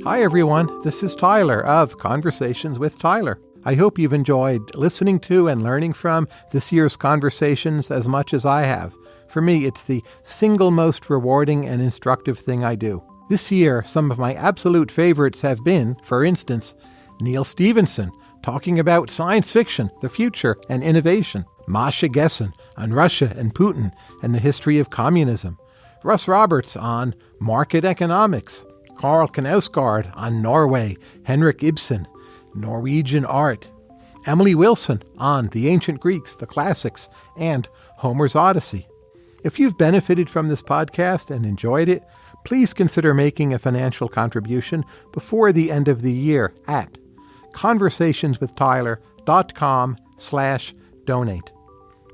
Hi everyone, this is Tyler of Conversations with Tyler. I hope you've enjoyed listening to and learning from this year's conversations as much as I have. For me, it's the single most rewarding and instructive thing I do. This year, some of my absolute favorites have been, for instance, Neil Stephenson talking about science fiction, the future, and innovation, Masha Gessen on Russia and Putin and the history of communism, Russ Roberts on market economics, Carl Knausgaard on Norway, Henrik Ibsen, Norwegian art, Emily Wilson on the ancient Greeks, the classics, and Homer's Odyssey. If you've benefited from this podcast and enjoyed it, please consider making a financial contribution before the end of the year at conversationswithtyler.com/donate.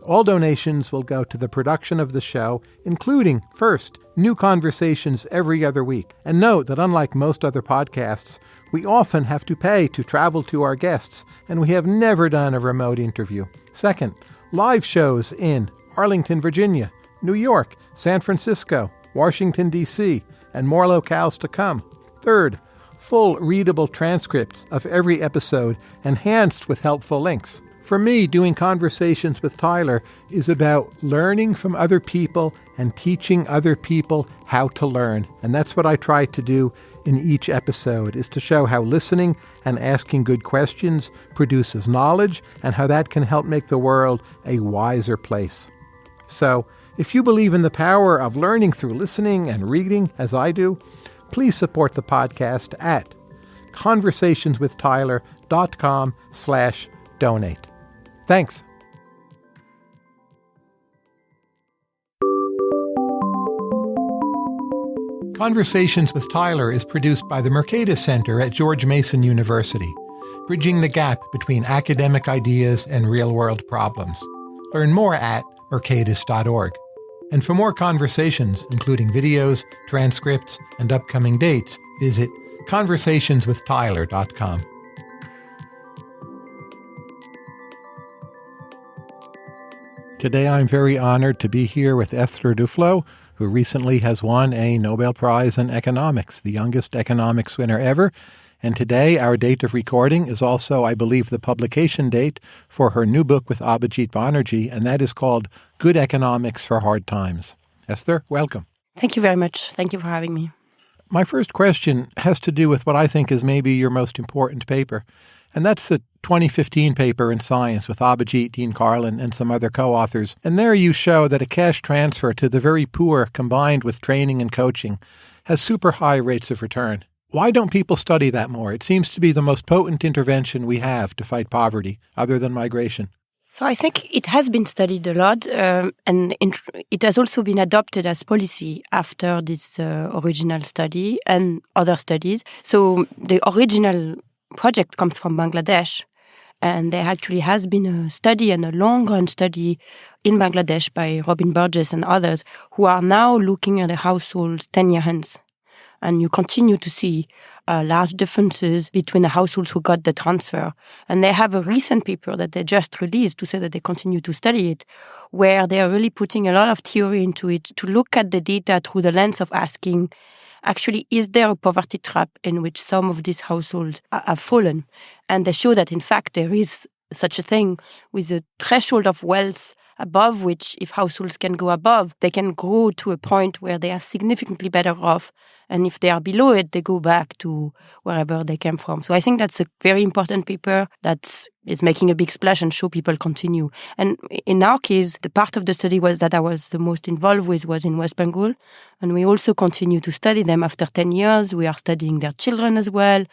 All donations will go to the production of the show, including, first, new conversations every other week. And note that unlike most other podcasts, we often have to pay to travel to our guests, and we have never done a remote interview. Second, live shows in Arlington, Virginia, New York, San Francisco, Washington, D.C., and more locales to come. Third, full readable transcripts of every episode enhanced with helpful links. For me, doing Conversations with Tyler is about learning from other people and teaching other people how to learn. And that's what I try to do in each episode, is to show how listening and asking good questions produces knowledge and how that can help make the world a wiser place. So, if you believe in the power of learning through listening and reading, as I do, please support the podcast at conversationswithtyler.com/donate. Thanks. Conversations with Tyler is produced by the Mercatus Center at George Mason University, bridging the gap between academic ideas and real-world problems. Learn more at mercatus.org. And for more conversations, including videos, transcripts, and upcoming dates, visit conversationswithtyler.com. Today I'm very honored to be here with Esther Duflo, who recently has won a Nobel Prize in economics, the youngest economics winner ever. And today our date of recording is also, I believe, the publication date for her new book with Abhijit Banerjee, and that is called Good Economics for Hard Times. Esther, welcome. Thank you very much. Thank you for having me. My first question has to do with what I think is maybe your most important paper, and that's the 2015 paper in Science with Abhijit, Dean Carlin, and some other co-authors. And there you show that a cash transfer to the very poor combined with training and coaching has super high rates of return. Why don't people study that more? It seems to be the most potent intervention we have to fight poverty, other than migration. So I think it has been studied a lot, and it has also been adopted as policy after this original study and other studies. So the original project comes from Bangladesh, and there actually has been a study and a long-run study in Bangladesh by Robin Burgess and others who are now looking at the households 10 years hence. And you continue to see large differences between the households who got the transfer. And they have a recent paper that they just released to say that they continue to study it, where they are really putting a lot of theory into it to look at the data through the lens of asking, actually, is there a poverty trap in which some of these households have fallen? And they show that, in fact, there is such a thing with a threshold of wealth above which, if households can go above, they can grow to a point where they are significantly better off. And if they are below it, they go back to wherever they came from. So I think that's a very important paper that is making a big splash and show people continue. And in our case, the part of the study that I was the most involved with was in West Bengal. And we also continue to study them after 10 years. We are studying their children as well.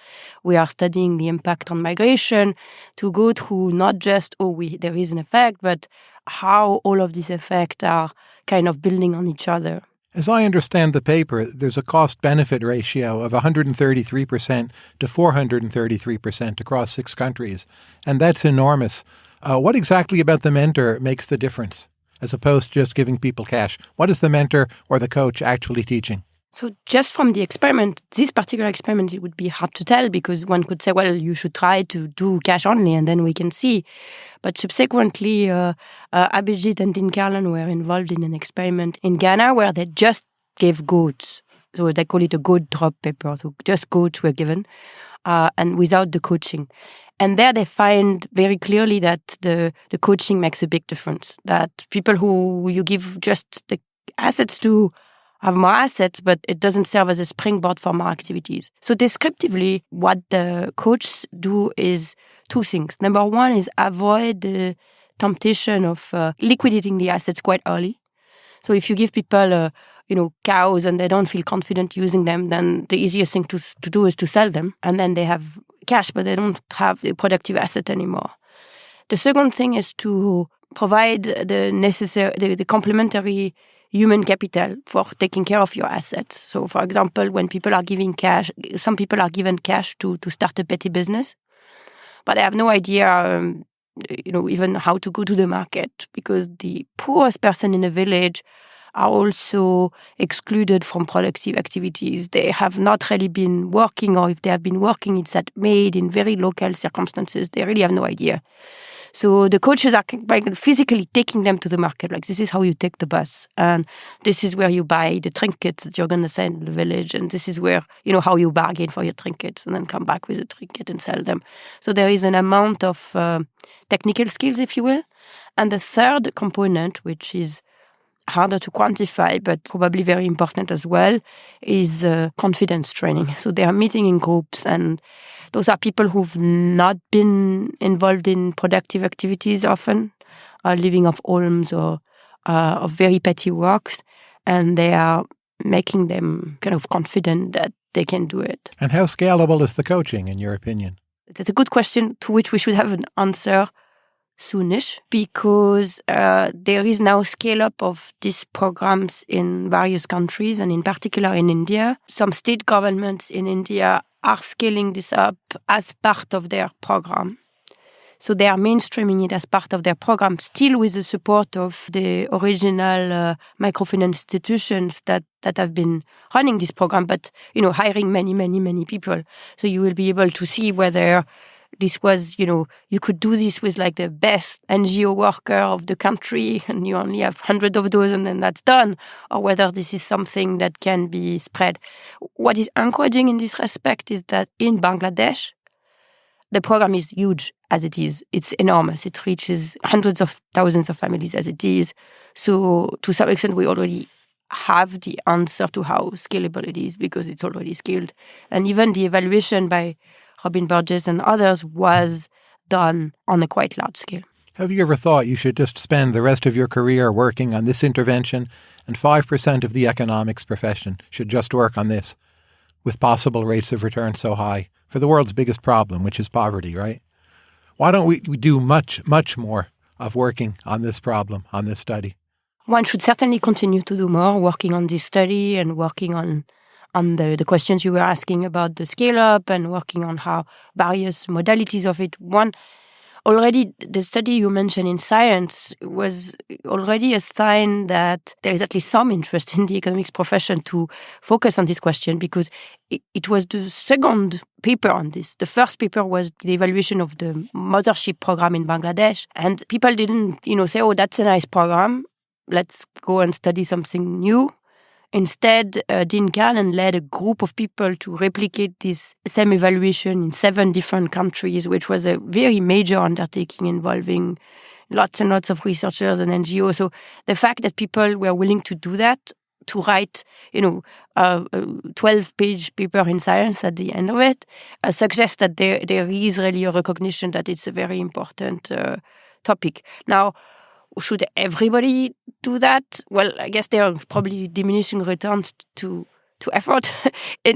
We are studying the impact on migration to go through not just, there is an effect, but how all of these effects are kind of building on each other. As I understand the paper, there's a cost-benefit ratio of 133% to 433% across 6 countries, and that's enormous. What exactly about the mentor makes the difference, as opposed to just giving people cash? What is the mentor or the coach actually teaching? So just from the experiment, this particular experiment, it would be hard to tell because one could say, well, you should try to do cash only and then we can see. But subsequently, Abhijit and Dean Carlin were involved in an experiment in Ghana where they just gave goats So they call it a goat drop paper. So just goats were given, and without the coaching. And there they find very clearly that the coaching makes a big difference. That people who you give just the assets to have more assets, but it doesn't serve as a springboard for more activities. So descriptively, what the coaches do is two things. Number one is avoid the temptation of liquidating the assets quite early. So if you give people, cows and they don't feel confident using them, then the easiest thing to do is to sell them. And then they have cash, but they don't have the productive asset anymore. The second thing is to provide the complementary human capital for taking care of your assets. So, for example, when people are giving cash, some people are given cash to start a petty business, but they have no idea, even how to go to the market, because the poorest person in a village are also excluded from productive activities. They have not really been working, or if they have been working, it's made in very local circumstances. They really have no idea. So the coaches are physically taking them to the market. Like, this is how you take the bus. And this is where you buy the trinkets that you're going to send to the village. And this is where, how you bargain for your trinkets and then come back with a trinket and sell them. So there is an amount of technical skills, if you will. And the third component, which is harder to quantify, but probably very important as well, is confidence training. So they are meeting in groups, and those are people who've not been involved in productive activities often, living off alms or of very petty works, and they are making them kind of confident that they can do it. And how scalable is the coaching, in your opinion? That's a good question to which we should have an answer soonish, because there is now scale-up of these programs in various countries, and in particular in India. Some state governments in India are scaling this up as part of their program. So they are mainstreaming it as part of their program, still with the support of the original microfinance institutions that have been running this program, but hiring many, many, many people. So you will be able to see whether this was, you could do this with like the best NGO worker of the country and you only have 100 of those and then that's done, or whether this is something that can be spread. What is encouraging in this respect is that in Bangladesh, the program is huge as it is. It's enormous. It reaches hundreds of thousands of families as it is. So to some extent, we already have the answer to how scalable it is because it's already scaled. And even the evaluation by Robin Burgess and others was done on a quite large scale. Have you ever thought you should just spend the rest of your career working on this intervention and 5% of the economics profession should just work on this, with possible rates of return so high, for the world's biggest problem, which is poverty, right? Why don't we do much, much more of working on this problem, on this study? One should certainly continue to do more, working on this study and working on the questions you were asking about the scale-up and working on how various modalities of it. One, already the study you mentioned in Science was already a sign that there is at least some interest in the economics profession to focus on this question, because it was the second paper on this. The first paper was the evaluation of the mothership program in Bangladesh, and people didn't, say, oh, that's a nice program, let's go and study something new. Instead, Dean Cannon led a group of people to replicate this same evaluation in 7 different countries, which was a very major undertaking involving lots and lots of researchers and NGOs. So the fact that people were willing to do that, to write, a 12-page paper in Science at the end of it, suggests that there is really a recognition that it's a very important topic. Now, should everybody do that? Well, I guess there are probably diminishing returns to effort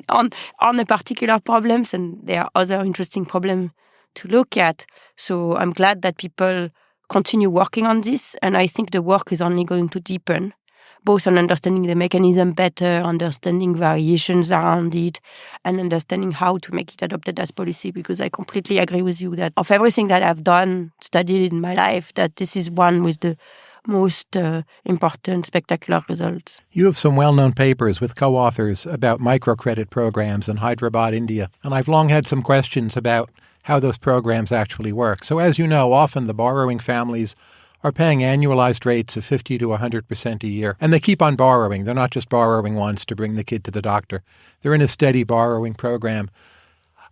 on the particular problems, and there are other interesting problems to look at. So I'm glad that people continue working on this, and I think the work is only going to deepen, both on understanding the mechanism better, understanding variations around it, and understanding how to make it adopted as policy, because I completely agree with you that of everything that I've studied in my life, that this is one with the most important, spectacular results. You have some well-known papers with co-authors about microcredit programs in Hyderabad, India, and I've long had some questions about how those programs actually work. So as you know, often the borrowing families are paying annualized rates of 50 to 100% a year. And they keep on borrowing. They're not just borrowing once to bring the kid to the doctor. They're in a steady borrowing program.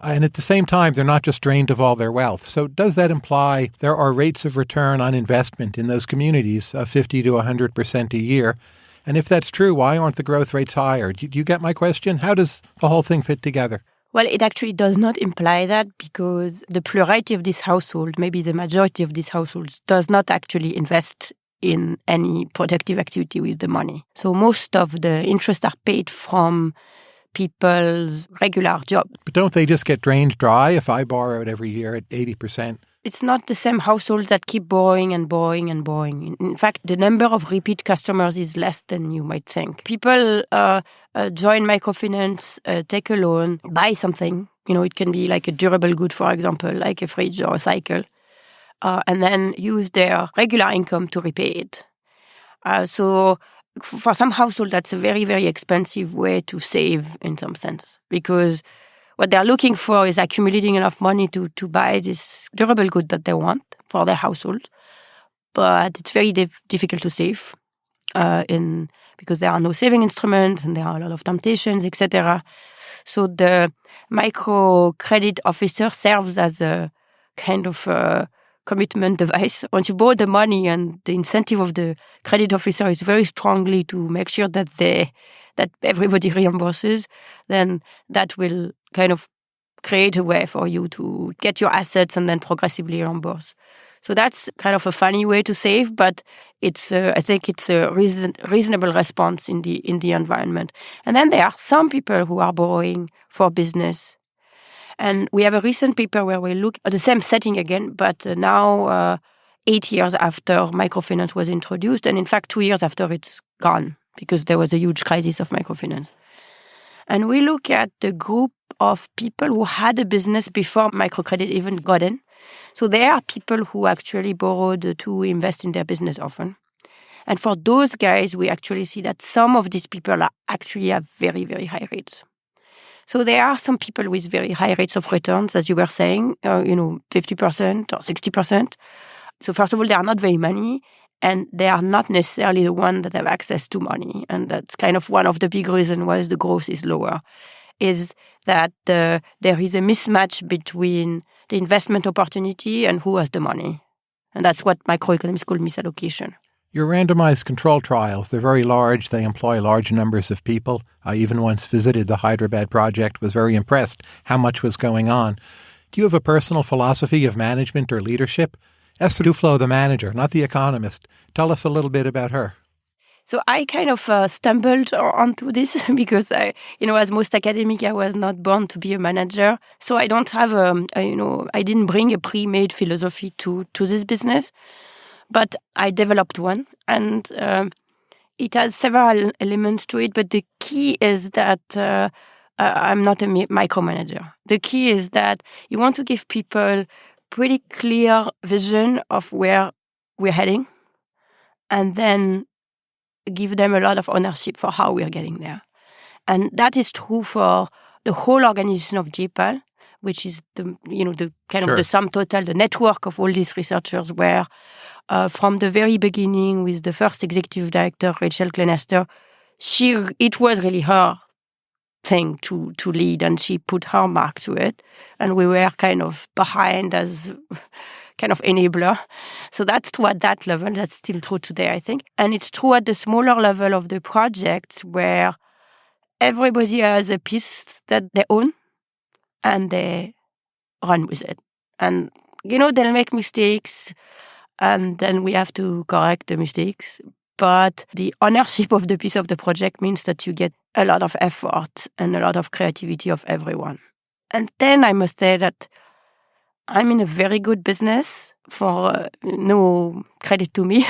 And at the same time, they're not just drained of all their wealth. So does that imply there are rates of return on investment in those communities of 50 to 100% a year? And if that's true, why aren't the growth rates higher? Do you get my question? How does the whole thing fit together? Well, it actually does not imply that, because the plurality of this household, maybe the majority of these households, does not actually invest in any productive activity with the money. So most of the interest are paid from people's regular job. But don't they just get drained dry if I borrow it every year at 80%? It's not the same households that keep borrowing and borrowing and borrowing. In fact, the number of repeat customers is less than you might think. People join microfinance, take a loan, buy something. It can be like a durable good, for example, like a fridge or a cycle, and then use their regular income to repay it. So for some households, that's a very, very expensive way to save in some sense, because what they're looking for is accumulating enough money to buy this durable good that they want for their household. But it's very difficult to save because there are no saving instruments and there are a lot of temptations, etc. So the microcredit officer serves as a kind of commitment device. Once you borrow the money, and the incentive of the credit officer is very strongly to make sure that everybody reimburses, then that will kind of create a way for you to get your assets and then progressively reimburse. So that's kind of a funny way to save, but I think it's a reasonable response in the environment. And then there are some people who are borrowing for business. And we have a recent paper where we look at the same setting again, but now 8 years after microfinance was introduced, and in fact 2 years after it's gone, because there was a huge crisis of microfinance. And we look at the group of people who had a business before microcredit even got in. So there are people who actually borrowed to invest in their business often. And for those guys, we actually see that some of these people actually have very, very high rates. So there are some people with very high rates of returns, as you were saying, 50% or 60%. So first of all, they are not very many, and they are not necessarily the ones that have access to money. And that's kind of one of the big reasons why the growth is lower, is that there is a mismatch between the investment opportunity and who has the money. And that's what microeconomists call misallocation. Your randomized control trials, they're very large. They employ large numbers of people. I even once visited the Hyderabad project, was very impressed how much was going on. Do you have a personal philosophy of management or leadership? Esther Duflo, the manager, not the economist. Tell us a little bit about her. So I kind of stumbled onto this because as most academic, I was not born to be a manager. So I don't have I didn't bring a pre-made philosophy to this business. But I developed one, and it has several elements to it. But the key is that I'm not a micromanager. The key is that you want to give people pretty clear vision of where we're heading, and then give them a lot of ownership for how we're getting there. And that is true for the whole organization of JPAL, which is the kind of the sum total, the network of all these researchers, where from the very beginning with the first executive director, Rachel Glenister, it was really her thing to lead, and she put her mark to it. And we were kind of behind as kind of enabler. So that's true at that level. That's still true today, I think. And it's true at the smaller level of the project, where everybody has a piece that they own and they run with it. And, they'll make mistakes, and then we have to correct the mistakes. But the ownership of the piece of the project means that you get a lot of effort and a lot of creativity of everyone. And then I must say that I'm in a very good business, for no credit to me,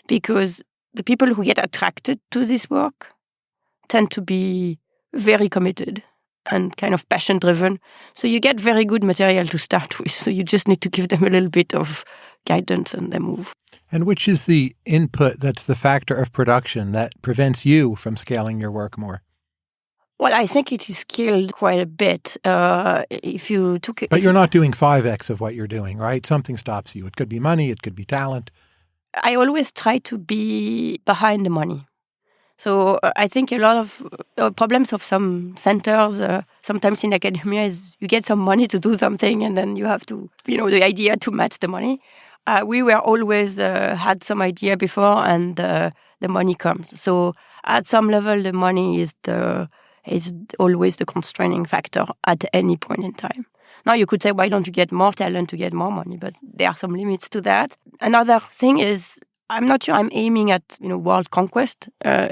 because the people who get attracted to this work tend to be very committed and kind of passion-driven. So you get very good material to start with. So you just need to give them a little bit of guidance and they move. And which is the input that's the factor of production that prevents you from scaling your work more? Well, I think it is scaled quite a bit. If you took it, but you're not doing 5x of what you're doing, right? Something stops you. It could be money, it could be talent. I always try to be behind the money. So I think a lot of problems of some centers, sometimes in academia, is you get some money to do something and then you have to, the idea to match the money. We were always had some idea before and the money comes. So at some level, the money is always the constraining factor at any point in time. Now you could say, why don't you get more talent to get more money? But there are some limits to that. Another thing is, I'm not sure I'm aiming at world conquest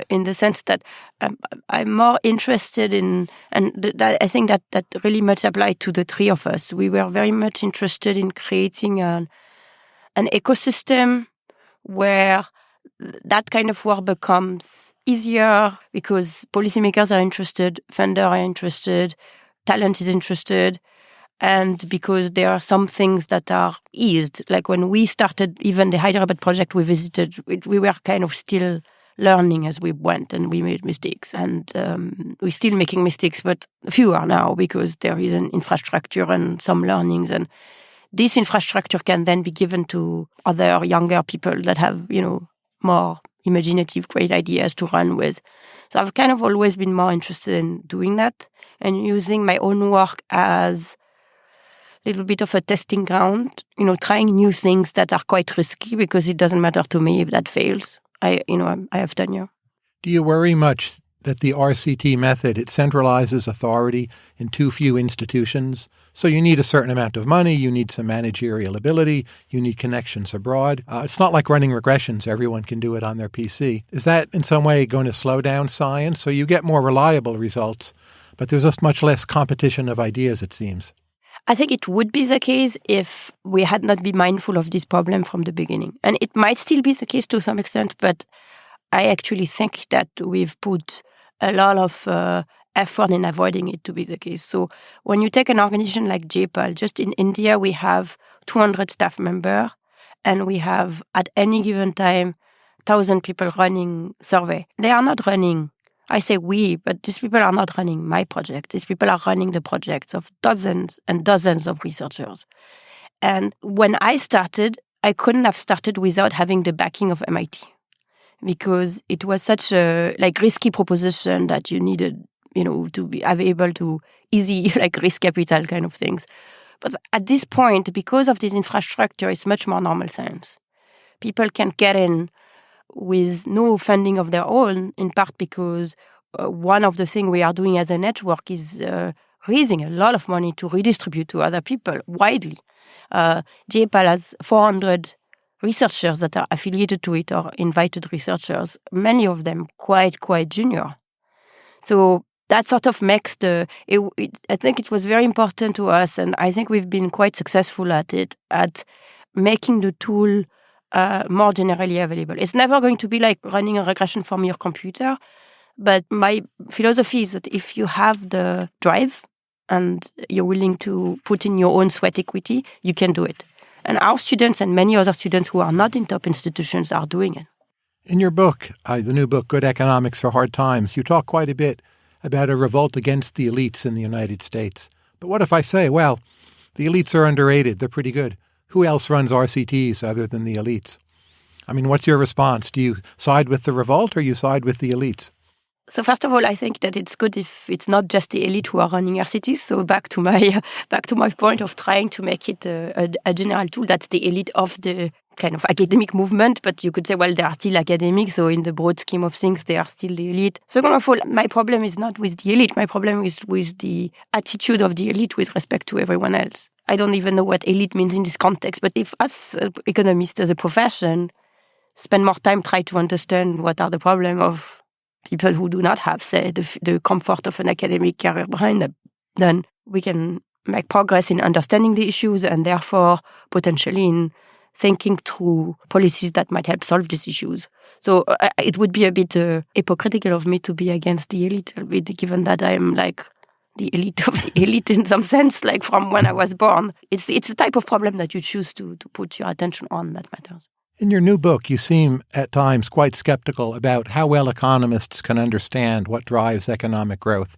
in the sense that I'm more interested in, and I think that really much applied to the three of us. We were very much interested in creating an ecosystem where that kind of work becomes easier because policymakers are interested, funders are interested, talent is interested. And because there are some things that are eased, like when we started even the Hyderabad project we visited, we were kind of still learning as we went and we made mistakes. And we're still making mistakes, but fewer now because there is an infrastructure and some learnings. And this infrastructure can then be given to other younger people that have, more imaginative, great ideas to run with. So I've kind of always been more interested in doing that and using my own work as little bit of a testing ground, trying new things that are quite risky because it doesn't matter to me if that fails. I have tenure. Do you worry much that the RCT method, it centralizes authority in too few institutions? So you need a certain amount of money, you need some managerial ability, you need connections abroad. It's not like running regressions. Everyone can do it on their PC. Is that in some way going to slow down science? So you get more reliable results, but there's just much less competition of ideas, it seems. I think it would be the case if we had not been mindful of this problem from the beginning. And it might still be the case to some extent, but I actually think that we've put a lot of effort in avoiding it to be the case. So when you take an organization like JPAL, just in India, we have 200 staff members, and we have, at any given time, 1,000 people running survey. They are not running, I say we, but these people are not running my project. These people are running the projects of dozens and dozens of researchers. And when I started, I couldn't have started without having the backing of MIT because it was such a risky proposition that you needed, to be able to easy risk capital kind of things. But at this point, because of this infrastructure, it's much more normal science. People can get in with no funding of their own, in part because one of the things we are doing as a network is raising a lot of money to redistribute to other people widely. JPAL has 400 researchers that are affiliated to it or invited researchers, many of them quite junior. So that sort of makes I think it was very important to us, and I think we've been quite successful at it, at making the tool more generally available. It's never going to be like running a regression from your computer, but my philosophy is that if you have the drive and you're willing to put in your own sweat equity, you can do it. And our students and many other students who are not in top institutions are doing it. In your book, the new book, Good Economics for Hard Times, you talk quite a bit about a revolt against the elites in the United States. But what if I say, well, the elites are underrated, they're pretty good. Who else runs RCTs other than the elites? I mean, what's your response? Do you side with the revolt or you side with the elites? So first of all, I think that it's good if it's not just the elite who are running RCTs. So back to my point of trying to make it a general tool. That's the elite of the kind of academic movement. But you could say, well, they are still academics. So in the broad scheme of things, they are still the elite. Second of all, my problem is not with the elite. My problem is with the attitude of the elite with respect to everyone else. I don't even know what elite means in this context. But if us economists as a profession spend more time trying to understand what are the problems of people who do not have, say, the comfort of an academic career behind them, then we can make progress in understanding the issues and therefore potentially in thinking through policies that might help solve these issues. So it would be a bit hypocritical of me to be against the elite, given that I am like the elite of the elite in some sense, like from when I was born. It's a type of problem that you choose to put your attention on that matters. In your new book, you seem at times quite skeptical about how well economists can understand what drives economic growth.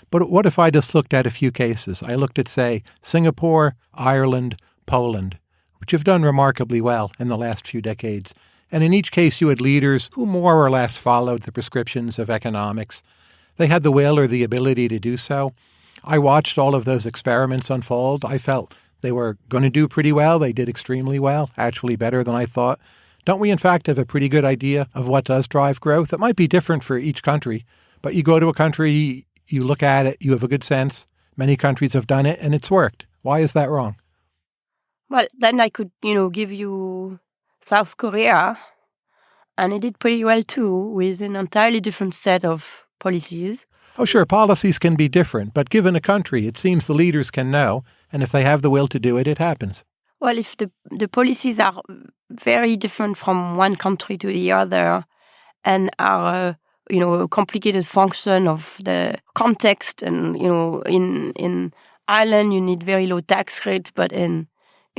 But what if I just looked at a few cases? I looked at, say, Singapore, Ireland, Poland, which have done remarkably well in the last few decades, And in each case, you had leaders who more or less followed the prescriptions of economics. They had the will or the ability to do so. I watched all of those experiments unfold. I felt they were going to do pretty well. They did extremely well, actually better than I thought. Don't we, in fact, have a pretty good idea of what does drive growth? It might be different for each country, but you go to a country, you look at it, you have a good sense. Many countries have done it, and it's worked. Why is that wrong? Well, then I could, give you South Korea, and it did pretty well too, with an entirely different set of policies. Oh, sure, policies can be different, but given a country, it seems the leaders can know, and if they have the will to do it, it happens. Well, if the policies are very different from one country to the other and are, a complicated function of the context, and, in Ireland, you need very low tax rates, but in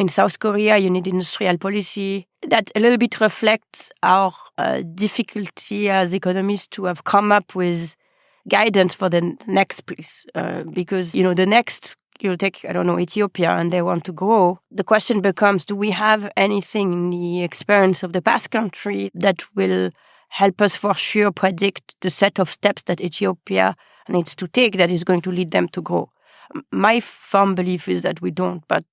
South Korea, you need industrial policy. That a little bit reflects our difficulty as economists to have come up with guidance for the next place. Because, the next, take, Ethiopia, and they want to grow. The question becomes, do we have anything in the experience of the past country that will help us for sure predict the set of steps that Ethiopia needs to take that is going to lead them to grow? My firm belief is that we don't, but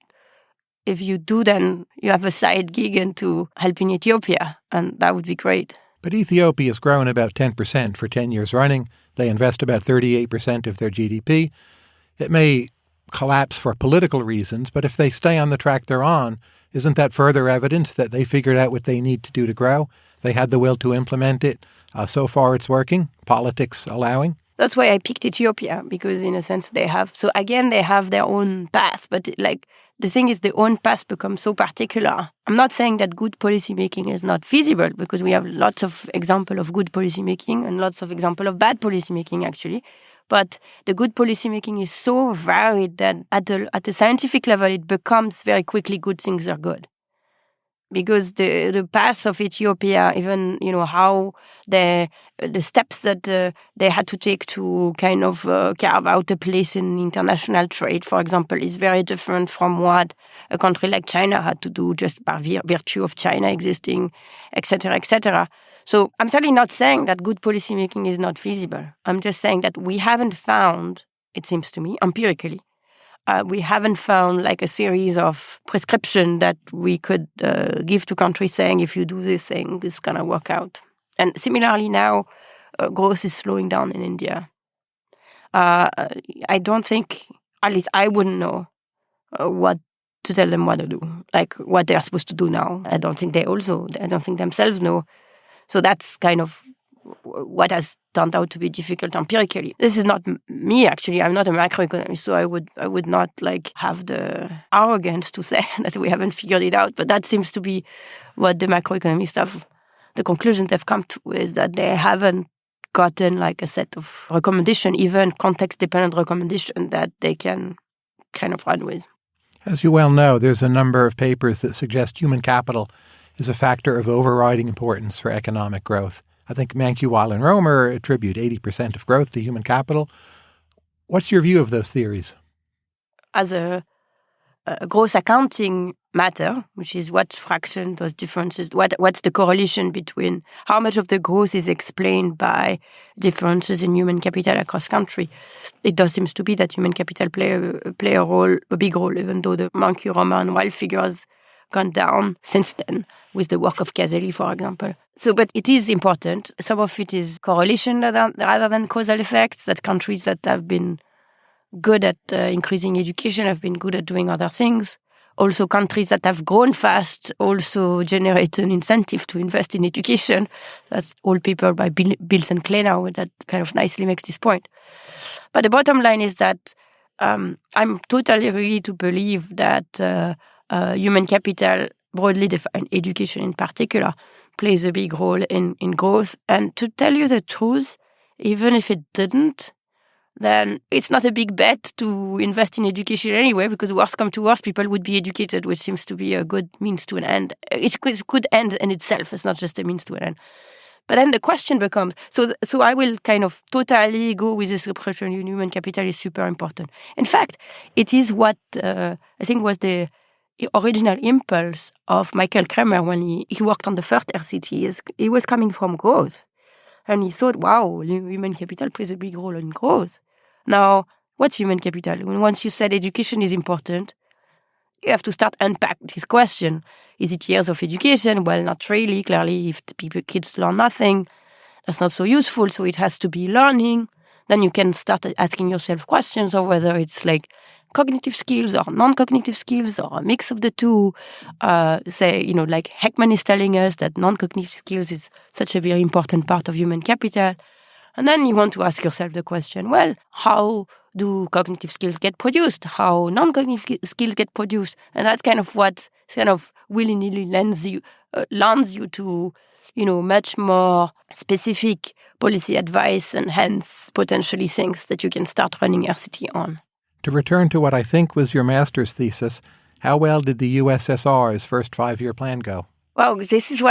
if you do, then you have a side gig into helping Ethiopia, and that would be great. But Ethiopia has grown about 10% for 10 years running. They invest about 38% of their GDP. It may collapse for political reasons, but if they stay on the track they're on, isn't that further evidence that they figured out what they need to do to grow? They had the will to implement it. So far it's working, politics allowing. That's why I picked Ethiopia, because in a sense they have their own path, but the thing is the own path becomes so particular. I'm not saying that good policymaking is not feasible, because we have lots of examples of good policymaking and lots of examples of bad policymaking, actually. But the good policymaking is so varied that at the scientific level, it becomes very quickly good things are good. Because the path of Ethiopia, even, how the steps that they had to take to kind of carve out a place in international trade, for example, is very different from what a country like China had to do just by virtue of China existing, etc., etc. So I'm certainly not saying that good policymaking is not feasible. I'm just saying that we haven't found, it seems to me, empirically, we haven't found a series of prescription that we could give to countries saying, if you do this thing, it's going to work out. And similarly now, growth is slowing down in India. I don't think, at least I wouldn't know what to tell them what to do, what they're supposed to do now. I don't think themselves know. So that's kind of what has turned out to be difficult empirically. This is not me, actually. I'm not a macroeconomist, so I would not have the arrogance to say that we haven't figured it out. But that seems to be what the macroeconomists have. The conclusion they've come to is that they haven't gotten a set of recommendation, even context-dependent recommendation that they can kind of run with. As you well know, there's a number of papers that suggest human capital is a factor of overriding importance for economic growth. I think Mankiewicz and Romer attribute 80% of growth to human capital. What's your view of those theories? As a gross accounting matter, which is what fraction, those differences, what's the correlation between how much of the growth is explained by differences in human capital across country, it does seem to be that human capital play a big role, even though the Mankiewicz, Romer, and Weil figures gone down since then with the work of Caselli, for example. So, but it is important. Some of it is correlation rather than causal effects, that countries that have been good at increasing education have been good at doing other things. Also, countries that have grown fast also generate an incentive to invest in education. That's all paper by Bills and Kremer that kind of nicely makes this point. But the bottom line is that I'm totally ready to believe that human capital, broadly defined, education in particular, plays a big role in growth. And to tell you the truth, even if it didn't, then it's not a big bet to invest in education anyway, because worst come to worst, people would be educated, which seems to be a good means to an end. It could end in itself. It's not just a means to an end. But then the question becomes, so I will kind of totally go with this repression. Human capital is super important. In fact, it is what I think was the original impulse of Michael Kremer when he worked on the first RCT, he was coming from growth. And he thought, wow, human capital plays a big role in growth. Now, what's human capital? Once you said education is important, you have to start unpack this question. Is it years of education? Well, not really. Clearly, if kids learn nothing, that's not so useful. So it has to be learning. Then you can start asking yourself questions of whether it's like cognitive skills or non-cognitive skills or a mix of the two. Like Heckman is telling us that non-cognitive skills is such a very important part of human capital. And then you want to ask yourself the question, well, how do cognitive skills get produced? How non-cognitive skills get produced? And that's kind of what kind of willy-nilly lands you to, much more specific policy advice and hence potentially things that you can start running RCT on. To return to what I think was your master's thesis, how well did the USSR's first 5-year plan go? Well, this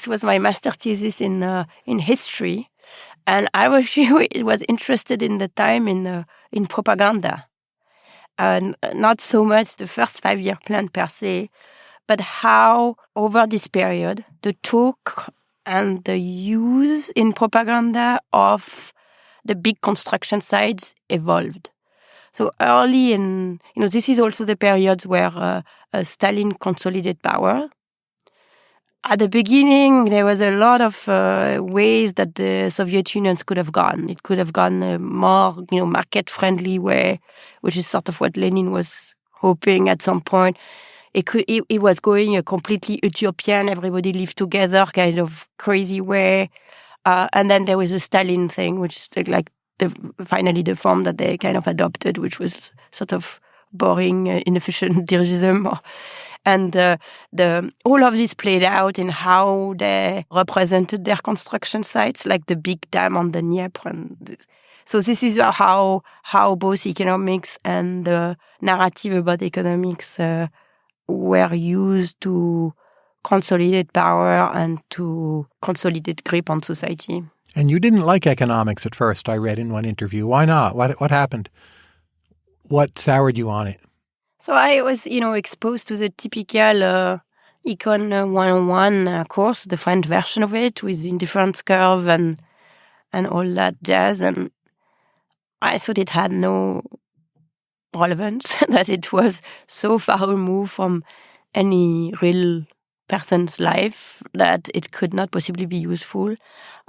was my master thesis in history. And I was interested in the time in propaganda. And not so much the first 5-year plan per se, but how over this period, the talk and the use in propaganda of the big construction sites evolved. So early this is also the period where Stalin consolidated power. At the beginning, there was a lot of ways that the Soviet Union could have gone. It could have gone a more, market-friendly way, which is sort of what Lenin was hoping at some point. It was going a completely utopian, everybody lived together kind of crazy way. And then there was a Stalin thing, which is like finally the form that they kind of adopted, which was sort of boring, inefficient dirigism. And all of this played out in how they represented their construction sites, like the big dam on the Dnieper. So this is how both economics and the narrative about economics were used to consolidate power and to consolidate grip on society. And you didn't like economics at first, I read in one interview. Why not? What happened? What soured you on it? So I was, exposed to the typical Econ 101 course, the French version of it, with indifference curve and all that jazz. And I thought it had no relevance, that it was so far removed from any real person's life that it could not possibly be useful.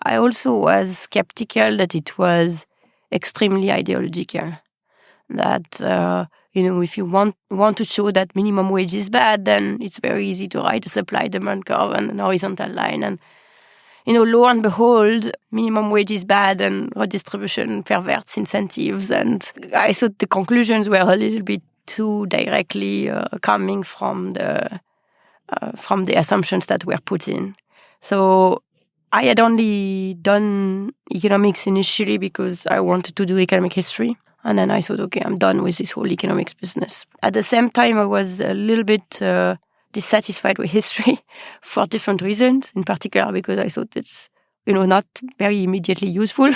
I also was skeptical that it was extremely ideological. That, if you want to show that minimum wage is bad, then it's very easy to write a supply-demand curve and an horizontal line. And, lo and behold, minimum wage is bad and redistribution perverts incentives. And I thought the conclusions were a little bit too directly coming from the assumptions that were put in. So I had only done economics initially because I wanted to do economic history. And then I thought, okay, I'm done with this whole economics business. At the same time, I was a little bit dissatisfied with history for different reasons, in particular because I thought it's, not very immediately useful.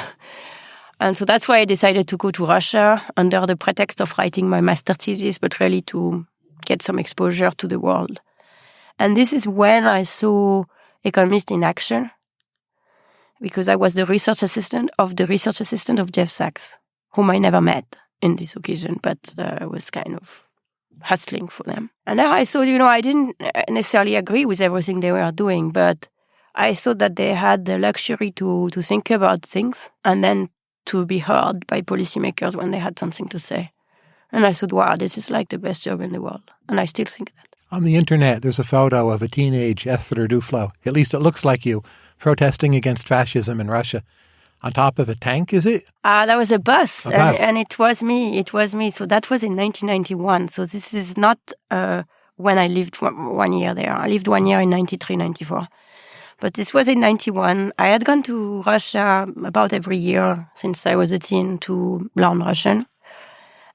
And so that's why I decided to go to Russia under the pretext of writing my master thesis, but really to get some exposure to the world. And this is when I saw economists in action, because I was the research assistant of Jeff Sachs, whom I never met in this occasion, but was kind of hustling for them. And then I thought, I didn't necessarily agree with everything they were doing, but I thought that they had the luxury to think about things and then to be heard by policymakers when they had something to say. And I thought, wow, this is like the best job in the world. And I still think that. On the internet, there's a photo of a teenage Esther Duflo, at least it looks like you, protesting against fascism in Russia. On top of a tank, is it? That was a bus. And it was me. So that was in 1991. So this is not when I lived 1 year there. I lived 1 year in 93, 94. But this was in 91. I had gone to Russia about every year since I was a teen to learn Russian.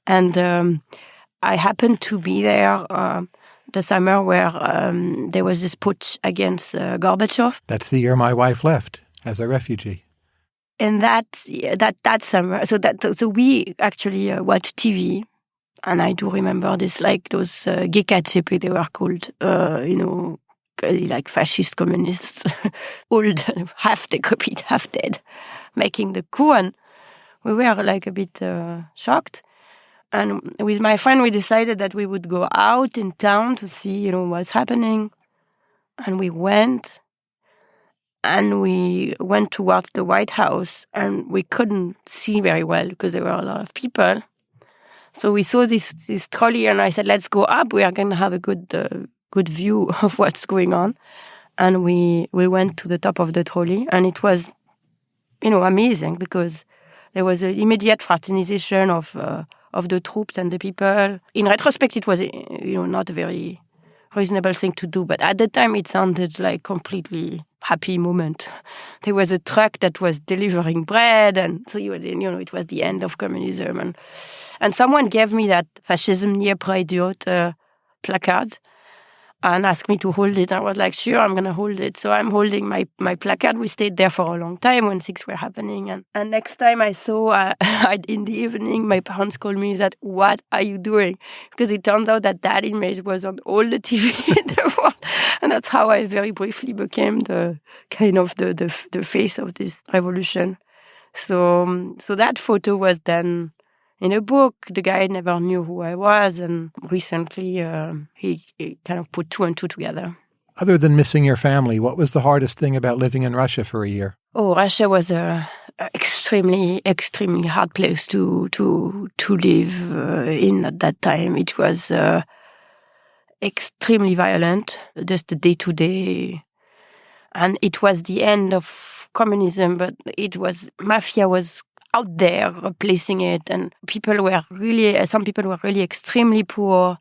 And I happened to be there the summer where there was this putsch against Gorbachev. That's the year my wife left as a refugee. And that summer, so we actually watched TV And I do remember this, like those Gekachepe, they were called, like fascist communists, old, half decrepit, half dead, making the coup. And we were like a bit shocked. And with my friend, we decided that we would go out in town to see, what's happening. And we went. And we went towards the White House, and we couldn't see very well because there were a lot of people. So we saw this trolley, and I said, "Let's go up. We are going to have a good view of what's going on." And we went to the top of the trolley, and it was, amazing because there was an immediate fraternization of the troops and the people. In retrospect, it was, not a very reasonable thing to do, but at the time, it sounded like completely happy moment. There was a truck that was delivering bread, and so it was the end of communism. And someone gave me that "Fascism nie praidiot" placard and asked me to hold it. I was like, sure, I'm going to hold it. So I'm holding my placard. We stayed there for a long time when things were happening. And next time I saw, in the evening, my parents called me and said, "What are you doing?" Because it turns out that image was on all the TV in the world. And that's how I very briefly became the kind of the face of this revolution. So that photo was then in a book. The guy never knew who I was, and recently he kind of put two and two together. Other than missing your family, what was the hardest thing about living in Russia for a year? Oh, Russia was a extremely, extremely hard place to live in at that time. It was extremely violent, just the day-to-day. And it was the end of communism, but mafia was out there replacing it. And some people were really extremely poor.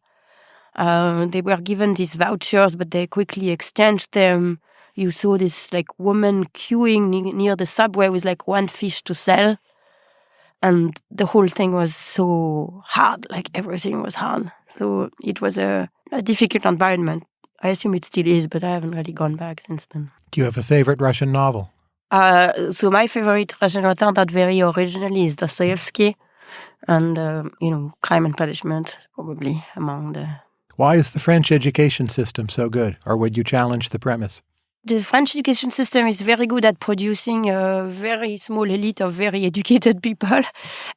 They were given these vouchers, but they quickly exchanged them. You saw this woman queuing near the subway with one fish to sell. And the whole thing was so hard, everything was hard. So it was a difficult environment. I assume it still is, but I haven't really gone back since then. Do you have a favorite Russian novel? So my favorite Russian author, that very originally, is Dostoevsky. And, Crime and Punishment, probably among the... Why is the French education system so good? Or would you challenge the premise? The French education system is very good at producing a very small elite of very educated people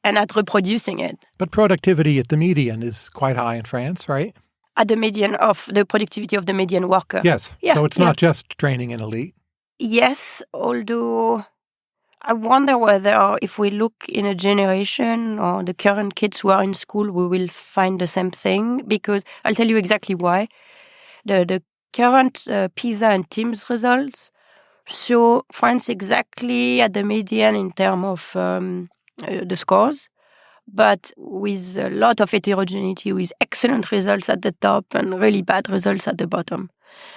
and at reproducing it. But productivity at the median is quite high in France, right? At the median of the productivity of the median worker. Yes. Yeah, so it's not just training an elite. Yes, although I wonder whether if we look in a generation or the current kids who are in school, we will find the same thing. Because I'll tell you exactly why. The current PISA and TIMSS results show France exactly at the median in terms of the scores, but with a lot of heterogeneity, with excellent results at the top and really bad results at the bottom.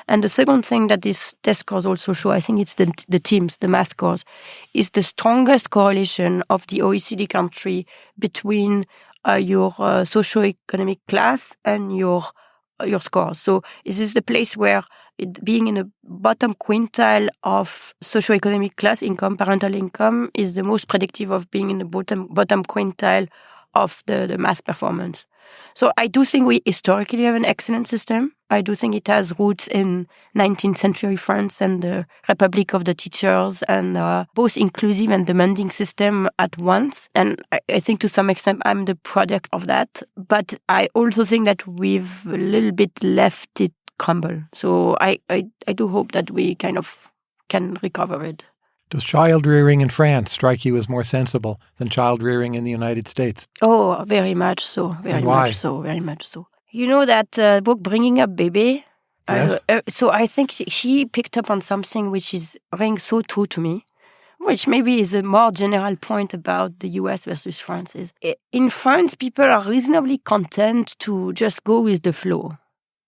And the second thing that these test scores also show, I think it's the TIMSS, the math scores, is the strongest correlation of the OECD country between your socioeconomic class and your scores. So this is the place where being in a bottom quintile of socioeconomic class, income, parental income, is the most predictive of being in the bottom quintile of the math performance. So I do think we historically have an excellent system. I do think it has roots in 19th century France and the Republic of the Teachers, and both inclusive and demanding system at once. And I think to some extent I'm the product of that. But I also think that we've a little bit left it crumble. So I do hope that we kind of can recover it. Does child rearing in France strike you as more sensible than child rearing in the United States? Oh, very much so. Very much so. You know that book, Bringing Up Baby? Yes. So I think she picked up on something which rings so true to me, which maybe is a more general point about the US versus France. In France, people are reasonably content to just go with the flow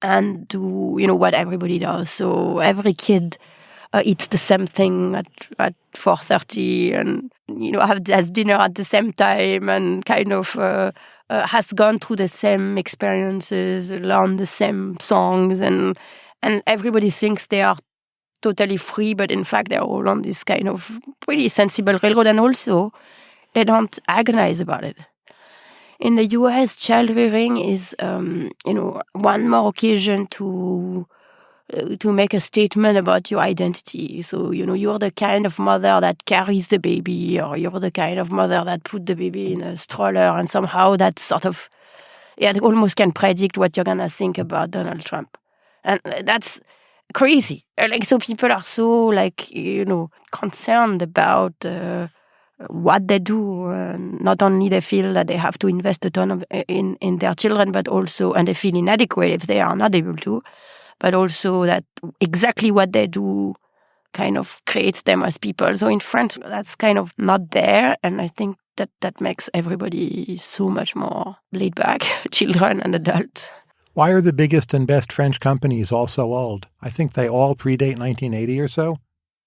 and do, what everybody does. So every kid eats the same thing at 4:30 and, has dinner at the same time and kind of has gone through the same experiences, learned the same songs, and everybody thinks they are totally free, but in fact they're all on this kind of pretty sensible railroad, and also they don't agonize about it. in the US, child rearing is, one more occasion to make a statement about your identity. So, you're the kind of mother that carries the baby, or you're the kind of mother that put the baby in a stroller, and somehow that sort of, it almost can predict what you're going to think about Donald Trump. And that's crazy. So people are so, concerned about what they do. Not only they feel that they have to invest a ton in their children, but also, and they feel inadequate if they are not able to, but also that exactly what they do kind of creates them as people. So in France, that's kind of not there. And I think that makes everybody so much more laid back, children and adults. Why are the biggest and best French companies all so old? I think they all predate 1980 or so.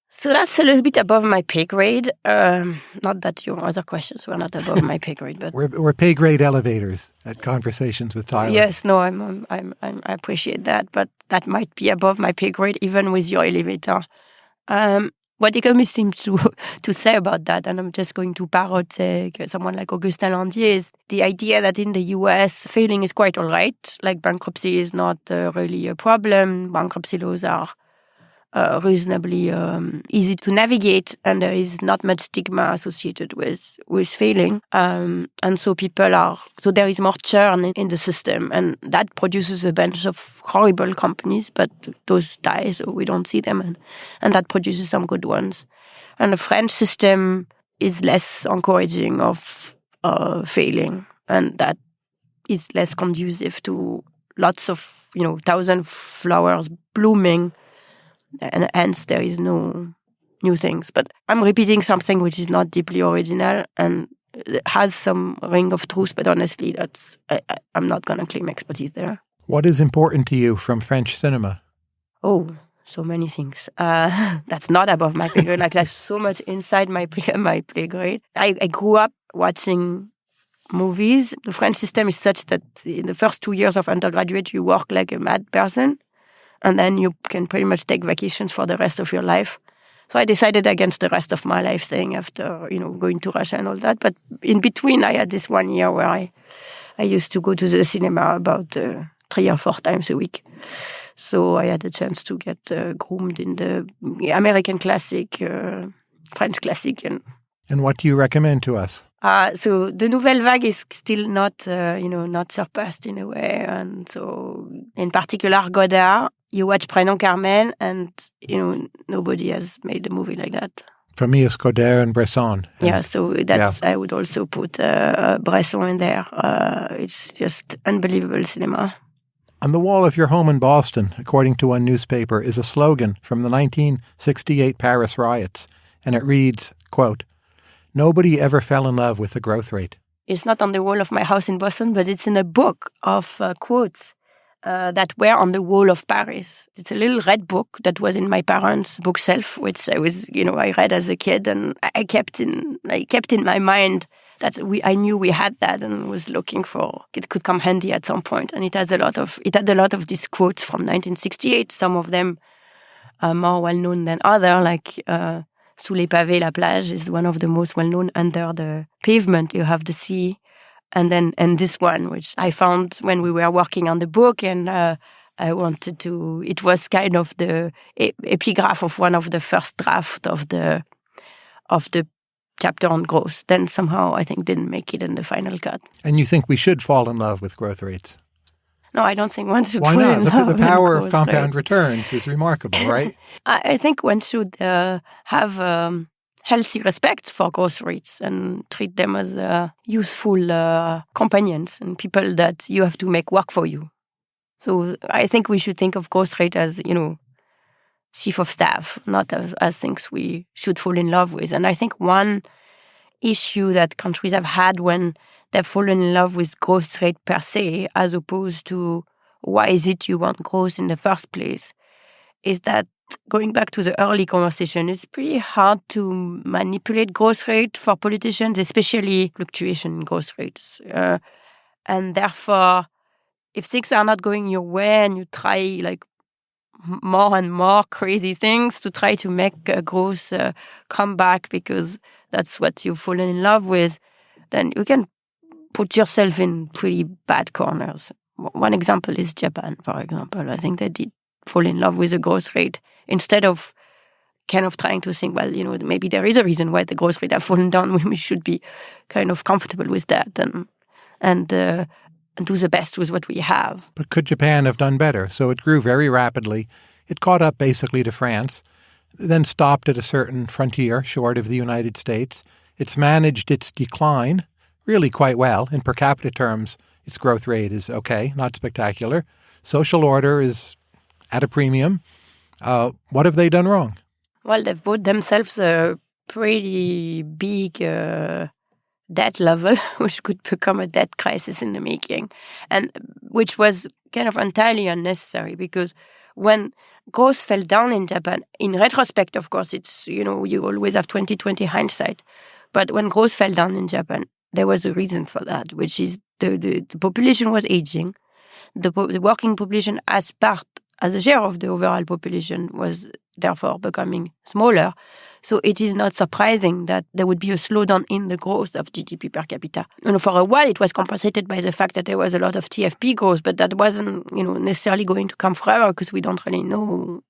So that's a little bit above my pay grade. Not that your other questions were not above my pay grade, but we're pay grade elevators at Conversations with Tyler. Yes, no, I appreciate that, but that might be above my pay grade even with your elevator. What economists seem to say about that, and I'm just going to parrot someone like Augustin Landier, is the idea that in the US, failing is quite all right. Like bankruptcy is not really a problem. Bankruptcy laws are reasonably easy to navigate, and there is not much stigma associated with failing. And so so there is more churn in the system, and that produces a bunch of horrible companies, but those die, so we don't see them, and that produces some good ones. And the French system is less encouraging of failing, and that is less conducive to lots of, 1,000 flowers blooming, and hence there is no new things. But I'm repeating something which is not deeply original and has some ring of truth, but honestly, I'm not going to claim expertise there. What is important to you from French cinema? Oh, so many things. That's not above my pay grade. That's so much inside my pay grade. I grew up watching movies. The French system is such that in the first 2 years of undergraduate, you work like a mad person. And then you can pretty much take vacations for the rest of your life. So I decided against the rest of my life thing after, going to Russia and all that. But in between, I had this 1 year where I used to go to the cinema about 3 or 4 times a week. So I had a chance to get groomed in the American classic, French classic. And what do you recommend to us? So the Nouvelle Vague is still not, not surpassed in a way. And so in particular, Godard, you watch Prénom Carmen, and, nobody has made a movie like that. For me, it's Godard and Bresson. So I would also put Bresson in there. It's just unbelievable cinema. On the wall of your home in Boston, according to one newspaper, is a slogan from the 1968 Paris riots, and it reads, quote, "Nobody ever fell in love with the growth rate." It's not on the wall of my house in Boston, but it's in a book of quotes that were on the wall of Paris. It's a little red book that was in my parents' bookshelf, which I was, I read as a kid, and I kept in my mind that I knew we had that and was looking for it could come handy at some point. And it had a lot of these quotes from 1968. Some of them are more well known than others, like Sous les pavés, la plage is one of the most well known. Under the pavement, you have the sea. And this one, which I found when we were working on the book, and I wanted to. It was kind of the epigraph of one of the first draft of the chapter on growth. Then somehow I think didn't make it in the final cut. And you think we should fall in love with growth rates? No, I don't think one should. Why fall not? in love The power of with compound growth returns is remarkable, right? I think one should have healthy respect for growth rates and treat them as useful companions and people that you have to make work for you. So I think we should think of growth rate as, chief of staff, not as things we should fall in love with. And I think one issue that countries have had when they've fallen in love with growth rate per se, as opposed to why is it you want growth in the first place, is that going back to the early conversation, it's pretty hard to manipulate growth rate for politicians, especially fluctuation in growth rates. And therefore, if things are not going your way and you try more and more crazy things to try to make growth come back because that's what you've fallen in love with, then you can put yourself in pretty bad corners. One example is Japan, for example. I think they did fall in love with the growth rate instead of kind of trying to think, well, maybe there is a reason why the growth rate have fallen down. We should be kind of comfortable with that and do the best with what we have. But could Japan have done better? So it grew very rapidly. It caught up basically to France, then stopped at a certain frontier short of the United States. It's managed its decline really quite well. In per capita terms, its growth rate is okay, not spectacular. Social order is at a premium. What have they done wrong? Well, they've bought themselves a pretty big debt level, which could become a debt crisis in the making, and which was kind of entirely unnecessary because when growth fell down in Japan, in retrospect, of course, it's, you always have 20/20 hindsight. But when growth fell down in Japan, there was a reason for that, which is the population was aging. The working population as a share of the overall population was therefore becoming smaller. So it is not surprising that there would be a slowdown in the growth of GDP per capita. For a while, it was compensated by the fact that there was a lot of TFP growth, but that wasn't, necessarily going to come forever because we don't really know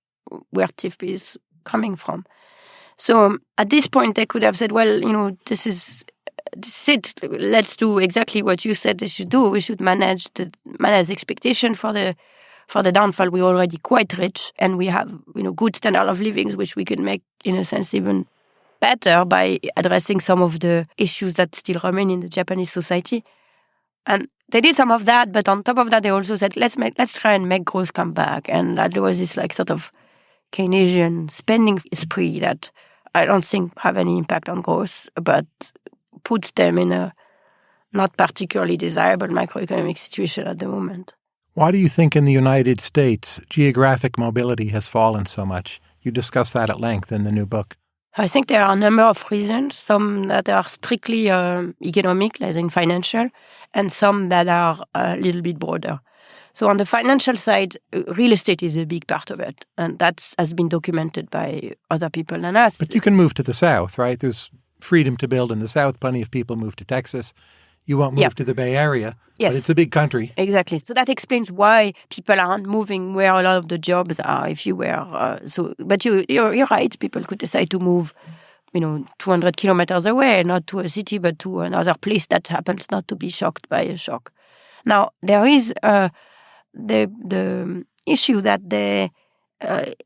where TFP is coming from. So at this point, they could have said, well, this is it. Let's do exactly what you said they should do. We should manage the expectation for the downfall. We're already quite rich, and we have, good standard of living, which we could make, in a sense, even better by addressing some of the issues that still remain in the Japanese society. And they did some of that, but on top of that, they also said, let's try and make growth come back. And that was this sort of Keynesian spending spree that I don't think have any impact on growth, but puts them in a not particularly desirable macroeconomic situation at the moment. Why do you think in the United States geographic mobility has fallen so much? You discuss that at length in the new book. I think there are a number of reasons, some that are strictly economic, as in financial, and some that are a little bit broader. So on the financial side, real estate is a big part of it, and that has been documented by other people than us. But you can move to the South, right? There's freedom to build in the South. Plenty of people move to Texas. You won't move to the Bay Area, yes. But it's a big country. Exactly. So that explains why people aren't moving where a lot of the jobs are. If you were but you're right. People could decide to move, 200 kilometers away, not to a city, but to another place that happens not to be shocked by a shock. Now there is the issue that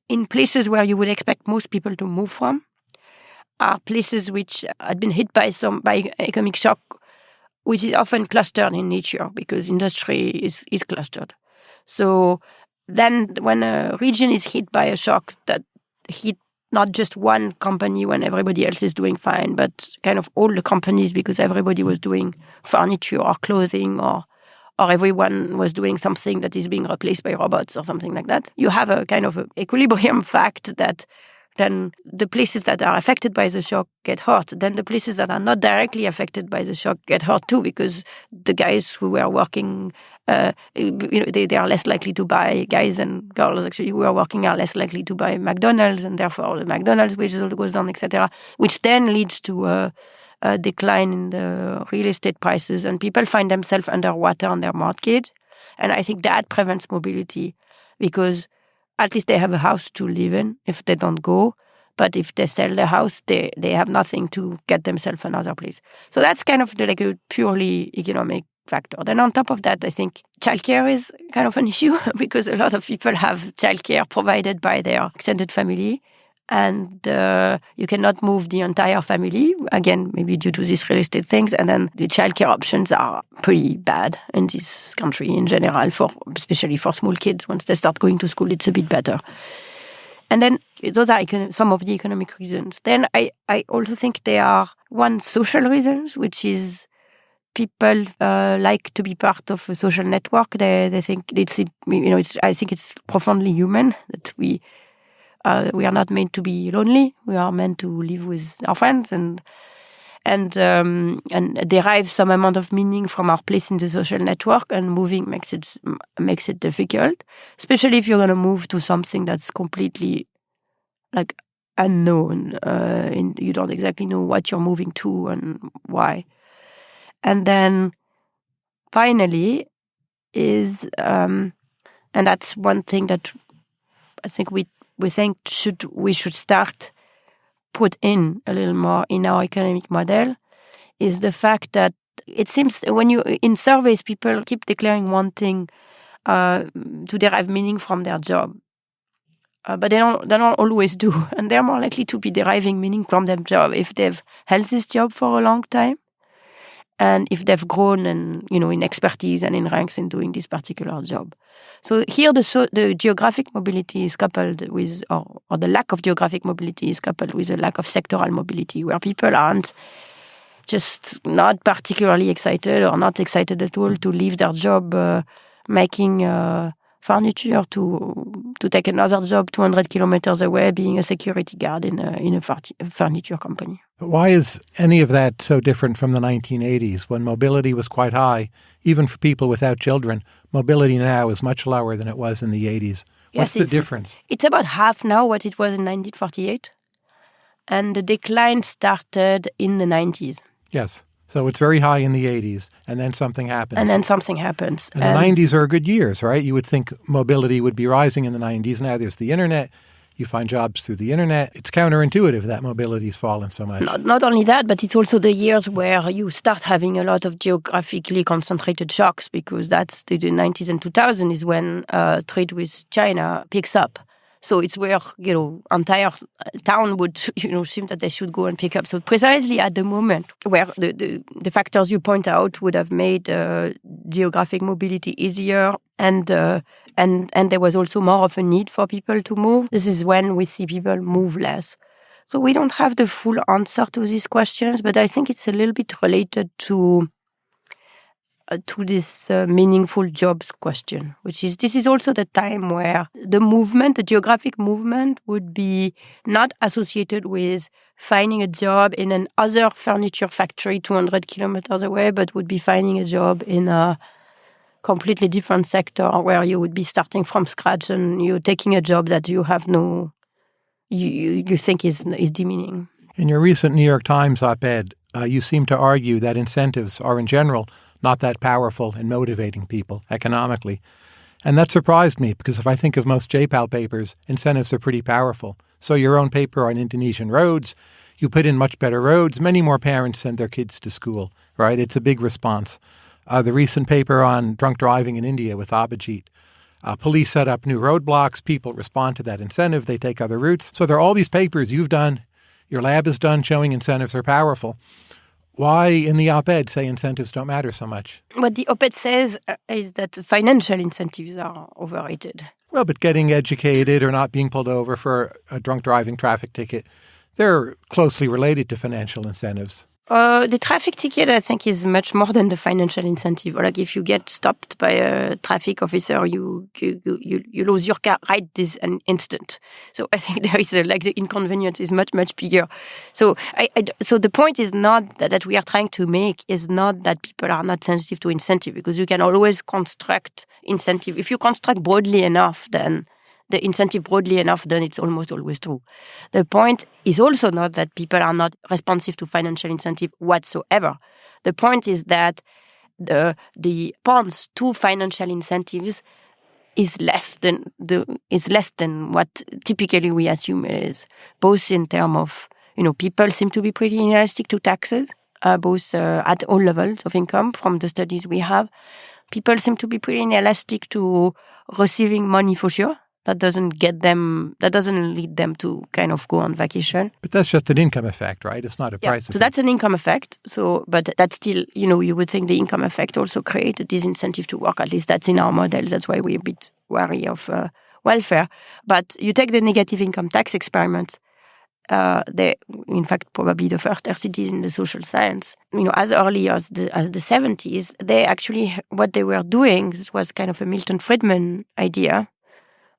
in places where you would expect most people to move from are places which had been hit by economic shock, which is often clustered in nature because industry is clustered. So then when a region is hit by a shock that hit not just one company when everybody else is doing fine, but kind of all the companies because everybody was doing furniture or clothing or everyone was doing something that is being replaced by robots or something like that, you have a kind of equilibrium fact that then the places that are affected by the shock get hurt. Then the places that are not directly affected by the shock get hurt too, because the guys who were working, they are less likely to buy, guys and girls actually who are working are less likely to buy McDonald's, and therefore the McDonald's wages all goes down, etc., which then leads to a decline in the real estate prices, and people find themselves underwater on their mortgage. And I think that prevents mobility because at least they have a house to live in if they don't go. But if they sell the house, they have nothing to get themselves another place. So that's kind of like a purely economic factor. Then on top of that, I think childcare is kind of an issue because a lot of people have childcare provided by their extended family. And you cannot move the entire family, again, maybe due to these real estate things. And then the childcare options are pretty bad in this country in general, especially for small kids. Once they start going to school, it's a bit better. And then those are some of the economic reasons. Then I also think there are social reasons, which is people like to be part of a social network. They think I think it's profoundly human that we are not meant to be lonely. We are meant to live with our friends and derive some amount of meaning from our place in the social network. And moving makes it difficult, especially if you're going to move to something that's completely like unknown. And you don't exactly know what you're moving to and why. And then finally is, and that's one thing that I think we think we should start put in a little more in our economic model, is the fact that it seems when you in surveys people keep declaring wanting to derive meaning from their job, but they don't always do, and they're more likely to be deriving meaning from their job if they've held this job for a long time, and if they've grown and in expertise and in ranks in doing this particular job. So here the geographic mobility is coupled with, or the lack of geographic mobility is coupled with a lack of sectoral mobility, where people aren't just not particularly excited or not excited at all to leave their job making furniture to take another job 200 kilometers away being a security guard in a furniture company. But why is any of that so different from the 1980s, when mobility was quite high, even for people without children? Mobility now is much lower than it was in the 80s. What's the difference? It's about half now what it was in 1948. And the decline started in the 90s. Yes. So it's very high in the 80s, and then something happens. And then something happens. And the 90s are good years, right? You would think mobility would be rising in the 90s. Now there's the internet. You find jobs through the internet. It's counterintuitive that mobility's fallen so much. Not only that, but it's also the years where you start having a lot of geographically concentrated shocks, because that's the 90s and 2000 is when trade with China picks up. So it's where, entire town would, seem that they should go and pick up. So precisely at the moment where the factors you point out would have made geographic mobility easier, and there was also more of a need for people to move. This is when we see people move less. So we don't have the full answer to these questions, but I think it's a little bit related to this meaningful jobs question, this is also the time where the geographic movement would be not associated with finding a job in an other furniture factory 200 kilometers away, but would be finding a job in a completely different sector where you would be starting from scratch and you're taking a job that you have you think is demeaning. In your recent New York Times op-ed, you seem to argue that incentives are in general not that powerful in motivating people economically. And that surprised me, because if I think of most JPAL papers, incentives are pretty powerful. So your own paper on Indonesian roads, you put in much better roads, many more parents send their kids to school, right? It's a big response. The recent paper on drunk driving in India with Abhijit, police set up new roadblocks, people respond to that incentive, they take other routes. So there are all these papers you've done, your lab has done, showing incentives are powerful. Why, in the op-ed, say incentives don't matter so much? What the op-ed says is that financial incentives are overrated. Well, but getting educated or not being pulled over for a drunk driving traffic ticket, they're closely related to financial incentives. The traffic ticket, I think, is much more than the financial incentive. Like if you get stopped by a traffic officer, you lose your car right this instant. So I think there is the inconvenience is much bigger. So so the point is not that we are trying to make is not that people are not sensitive to incentive, because you can always construct incentive. If you construct broadly enough, then the incentive broadly enough, then it's almost always true. The point is also not that people are not responsive to financial incentive whatsoever. The point is that the response to financial incentives is less than what typically we assume it is. Both in terms of people seem to be pretty inelastic to taxes, both at all levels of income from the studies we have. People seem to be pretty inelastic to receiving money for sure. That doesn't lead them to kind of go on vacation. But that's just an income effect, right? It's not a price effect. So that's an income effect. So, but that's still, you would think the income effect also creates a disincentive to work. At least that's in our model. That's why we're a bit wary of welfare. But you take the negative income tax experiment. They, in fact, probably the first RCTs in the social science. As early as the 70s, they actually what they were doing. This was kind of a Milton Friedman idea.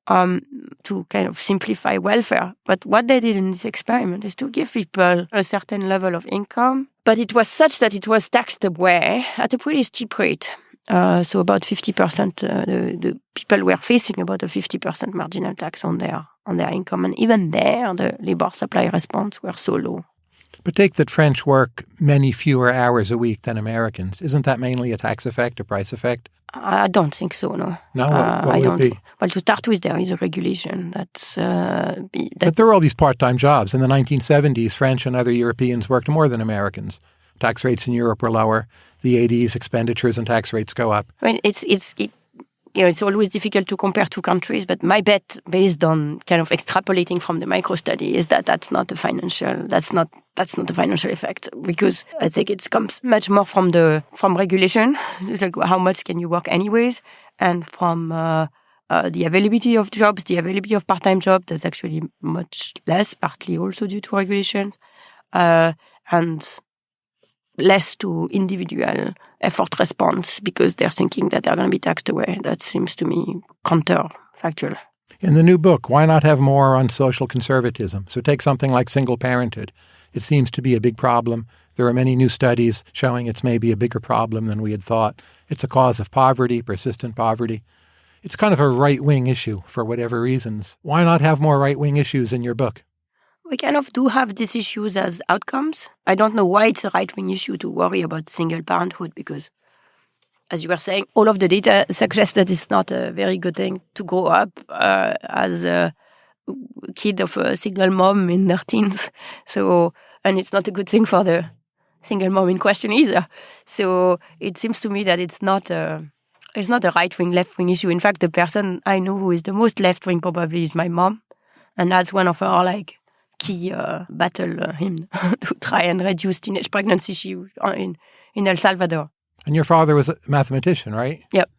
To kind of simplify welfare. But what they did in this experiment is to give people a certain level of income, but it was such that it was taxed away at a pretty steep rate. So about 50%, the people were facing about a 50% marginal tax on their income. And even there, the labor supply response were so low. But take that French work many fewer hours a week than Americans. Isn't that mainly a tax effect, a price effect? I don't think so, no. No? What would it be? Well, to start with, there is a regulation that's... But there were all these part-time jobs. In the 1970s, French and other Europeans worked more than Americans. Tax rates in Europe were lower. The 80s, expenditures and tax rates go up. I mean, it's always difficult to compare two countries, but my bet, based on kind of extrapolating from the micro study, is that that's not a financial effect, because I think it comes much more from regulation, like how much can you work anyways, and from the availability of jobs, the availability of part-time jobs. There's actually much less, partly also due to regulations, and less to individual effort response because they're thinking that they're going to be taxed away. That seems to me counterfactual. In the new book, why not have more on social conservatism? So take something like single parenthood. It seems to be a big problem. There are many new studies showing it's maybe a bigger problem than we had thought. It's a cause of poverty, persistent poverty. It's kind of a right-wing issue for whatever reasons. Why not have more right-wing issues in your book? We kind of do have these issues as outcomes. I don't know why it's a right-wing issue to worry about single parenthood because, as you were saying, all of the data suggests that it's not a very good thing to grow up as a kid of a single mom in their teens. So, and it's not a good thing for the single mom in question either. So it seems to me that it's not a right-wing, left-wing issue. In fact, the person I know who is the most left-wing probably is my mom. And that's one of her key battle hymn to try and reduce teenage pregnancy in El Salvador. And your father was a mathematician, right? Yep.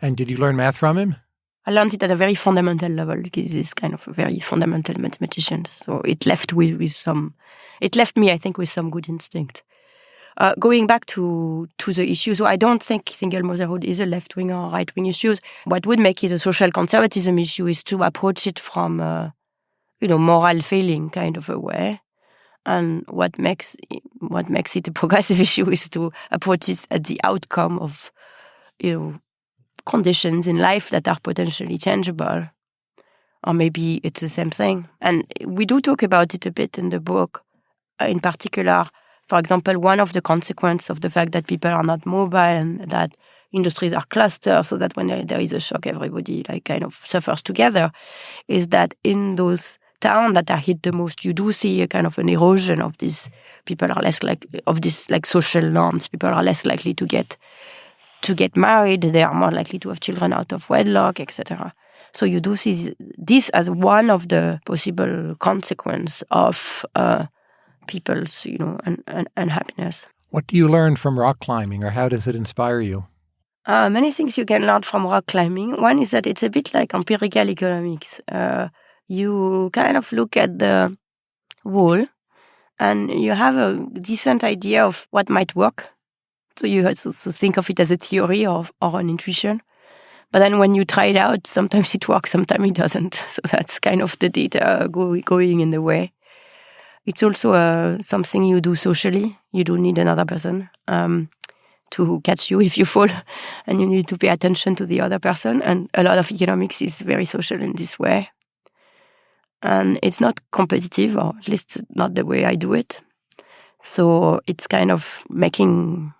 And did you learn math from him? I learned it at a very fundamental level because he's kind of a very fundamental mathematician. So it left me, I think, with some good instinct. Going back to the issue, so I don't think single motherhood is a left-wing or right-wing issue. What would make it a social conservatism issue is to approach it from moral failing kind of a way. And what makes it a progressive issue is to approach it at the outcome of, conditions in life that are potentially changeable. Or maybe it's the same thing. And we do talk about it a bit in the book. In particular, for example, one of the consequences of the fact that people are not mobile and that industries are clustered so that when there is a shock, everybody kind of suffers together, is that in those towns that are hit the most, you do see a kind of an erosion of these. People are less of this social norms. People are less likely to get married. They are more likely to have children out of wedlock, etc. So you do see this as one of the possible consequences of people's, unhappiness. What do you learn from rock climbing, or how does it inspire you? Many things you can learn from rock climbing. One is that it's a bit like empirical economics. You kind of look at the wall and you have a decent idea of what might work. So you have to think of it as a theory or an intuition. But then when you try it out, sometimes it works, sometimes it doesn't. So that's kind of the data going in the way. It's also something you do socially. You do need another person to catch you if you fall, and you need to pay attention to the other person. And a lot of economics is very social in this way. And it's not competitive, or at least not the way I do it. So it's kind of making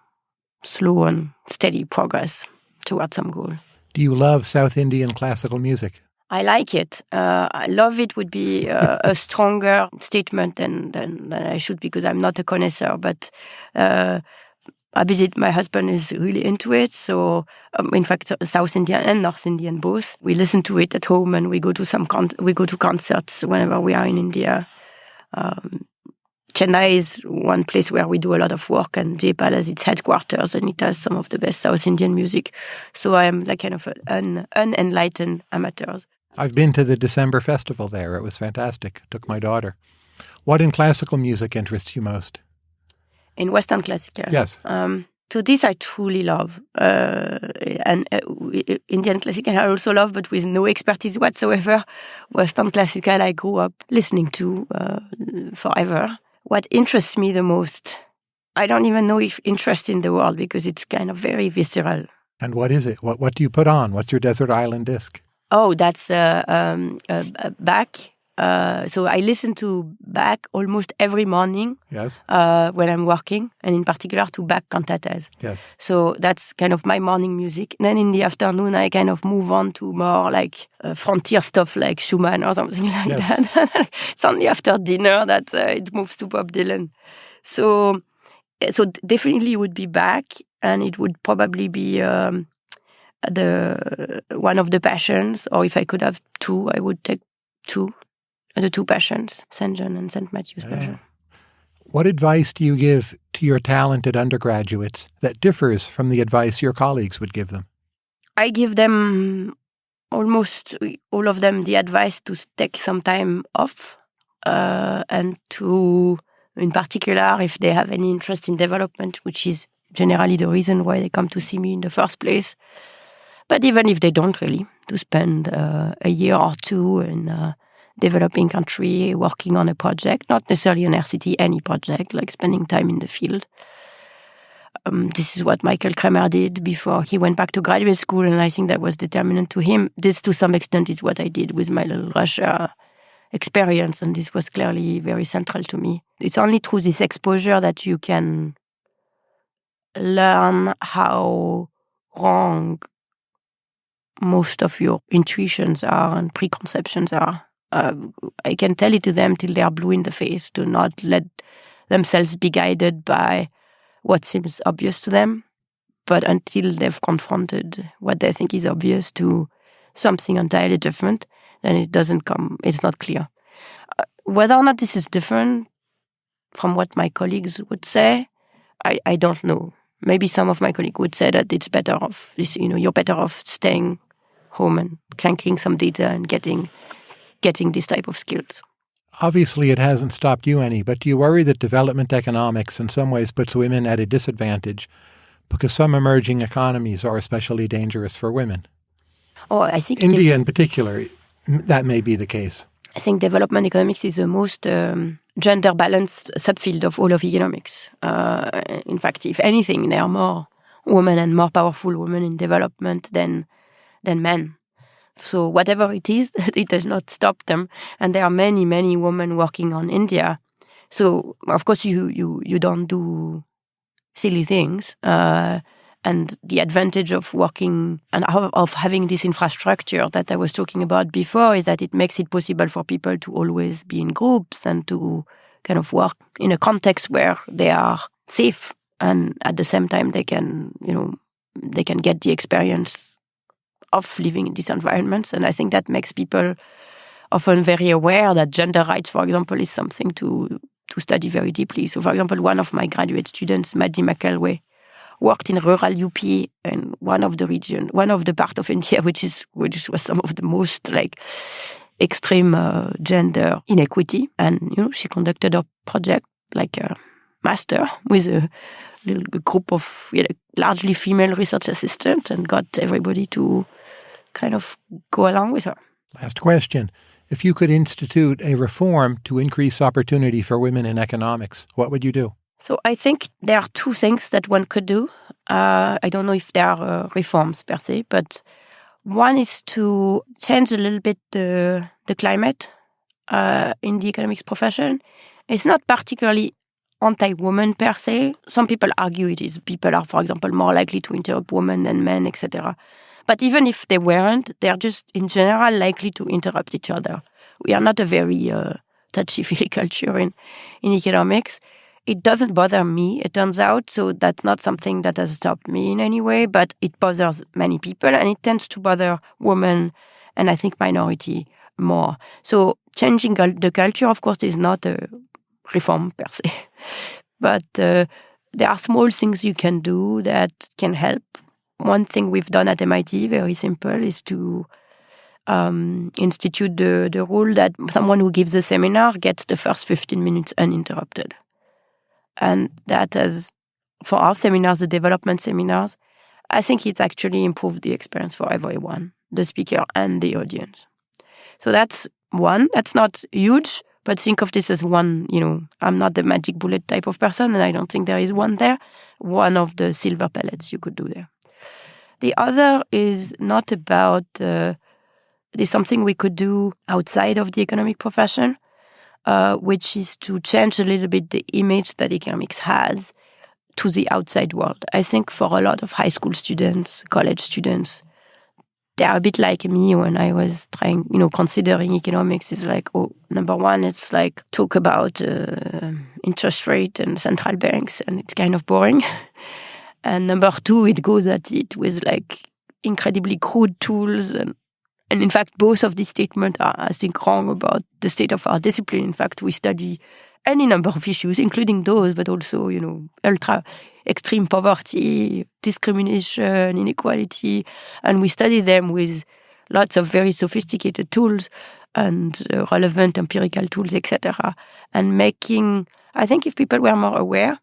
slow and steady progress towards some goal. Do you love South Indian classical music? I like it. I love it would be a stronger statement than I should, because I'm not a connoisseur. But Abhijit, my husband, is really into it. So, in fact, South Indian and North Indian both. We listen to it at home, and we go to concerts whenever we are in India. Chennai is one place where we do a lot of work, and Jaipal has its headquarters, and it has some of the best South Indian music. So I am kind of an unenlightened amateur. I've been to the December festival there. It was fantastic. Took my daughter. What in classical music interests you most? In Western classical? Yes. So this I truly love. And Indian classical I also love, but with no expertise whatsoever. Western classical I grew up listening to forever. What interests me the most, I don't even know if interest in the world, because it's kind of very visceral. And what is it? What do you put on? What's your desert island disc? Oh, that's Bach, So I listen to Bach almost every morning. Yes. When I'm working, and in particular to Bach cantatas. Yes. So that's kind of my morning music. Then in the afternoon, I kind of move on to more like frontier stuff like Schumann or something like that. It's only after dinner that it moves to Bob Dylan. So definitely it would be Bach, and it would probably be the one of the Passions, or if I could have two, I would take two. The two Passions, St. John and St. Matthew's Passion. What advice do you give to your talented undergraduates that differs from the advice your colleagues would give them? I give them, almost all of them, the advice to take some time off and to, in particular, if they have any interest in development, which is generally the reason why they come to see me in the first place. But even if they don't really, to spend a year or two in developing country, working on a project, not necessarily an RCT, any project, like spending time in the field. This is what Michael Kremer did before he went back to graduate school, and I think that was determinant to him. This, to some extent, is what I did with my little Russia experience, and this was clearly very central to me. It's only through this exposure that you can learn how wrong most of your intuitions are and preconceptions are. I can tell it to them till they are blue in the face, to not let themselves be guided by what seems obvious to them, but until they've confronted what they think is obvious to something entirely different, then it's not clear. Whether or not this is different from what my colleagues would say, I don't know. Maybe some of my colleagues would say that it's better off, you're better off staying home and cranking some data and getting this type of skills. Obviously, it hasn't stopped you any, but do you worry that development economics in some ways puts women at a disadvantage because some emerging economies are especially dangerous for women? Oh, I think India in particular, that may be the case. I think development economics is the most gender-balanced subfield of all of economics. In fact, if anything, there are more women and more powerful women in development than men. So whatever it is, it does not stop them. And there are many, many women working on India. So, of course, you don't do silly things. And the advantage of working and of having this infrastructure that I was talking about before is that it makes it possible for people to always be in groups and to kind of work in a context where they are safe. And at the same time, they can get the experience of living in these environments. And I think that makes people often very aware that gender rights, for example, is something to study very deeply. So, for example, one of my graduate students, Maddie McElway, worked in rural UP in one of the part of India, which was some of the most extreme gender inequity. And, she conducted a project like a master with a little group of largely female research assistants and got everybody to kind of go along with her. Last question. If you could institute a reform to increase opportunity for women in economics, what would you do? So I think there are two things that one could do. I don't know if there are reforms per se, but one is to change a little bit the climate in the economics profession. It's not particularly anti-woman per se. Some people argue it is. People are, for example, more likely to interrupt women than men, etc. But even if they weren't, they're just in general likely to interrupt each other. We are not a very touchy-feely culture in economics. It doesn't bother me, it turns out, so that's not something that has stopped me in any way, but it bothers many people, and it tends to bother women and I think minority more. So changing the culture, of course, is not a reform per se, but there are small things you can do that can help. One thing we've done at MIT, very simple, is to institute the rule that someone who gives a seminar gets the first 15 minutes uninterrupted. And that has, for our seminars, the development seminars, I think it's actually improved the experience for everyone, the speaker and the audience. So that's one. That's not huge, but think of this as one, I'm not the magic bullet type of person, and I don't think there is one there. One of the silver pellets you could do there. The other is not about there's something we could do outside of the economic profession, which is to change a little bit the image that economics has to the outside world. I think for a lot of high school students, college students, they're a bit like me when I was trying, considering economics is like, number one, it's like talk about interest rate and central banks, and it's kind of boring. And number two, it goes at it with like incredibly crude tools. And in fact, both of these statements are, I think, wrong about the state of our discipline. In fact, we study any number of issues, including those, but also, ultra extreme poverty, discrimination, inequality, and we study them with lots of very sophisticated tools and relevant empirical tools, etc. And I think if people were more aware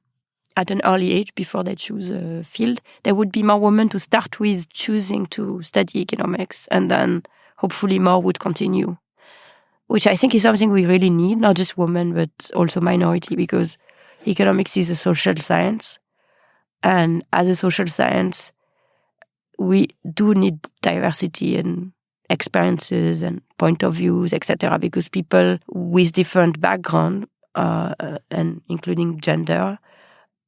at an early age before they choose a field, there would be more women to start with choosing to study economics, and then hopefully more would continue, which I think is something we really need, not just women, but also minority, because economics is a social science. And as a social science, we do need diversity and experiences and point of views, etc., because people with different background, and including gender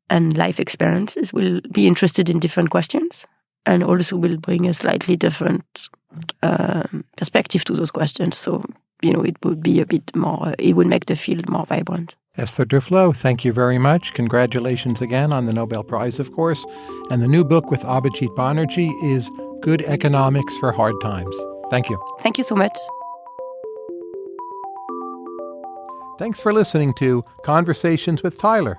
and life experiences, will be interested in different questions and also will bring a slightly different perspective to those questions. So, it would be a bit more, it would make the field more vibrant. Esther Duflo, thank you very much. Congratulations again on the Nobel Prize, of course. And the new book with Abhijit Banerjee is Good Economics for Hard Times. Thank you. Thank you so much. Thanks for listening to Conversations with Tyler.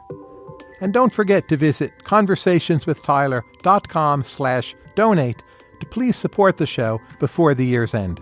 And don't forget to visit conversationswithtyler.com/donate to please support the show before the year's end.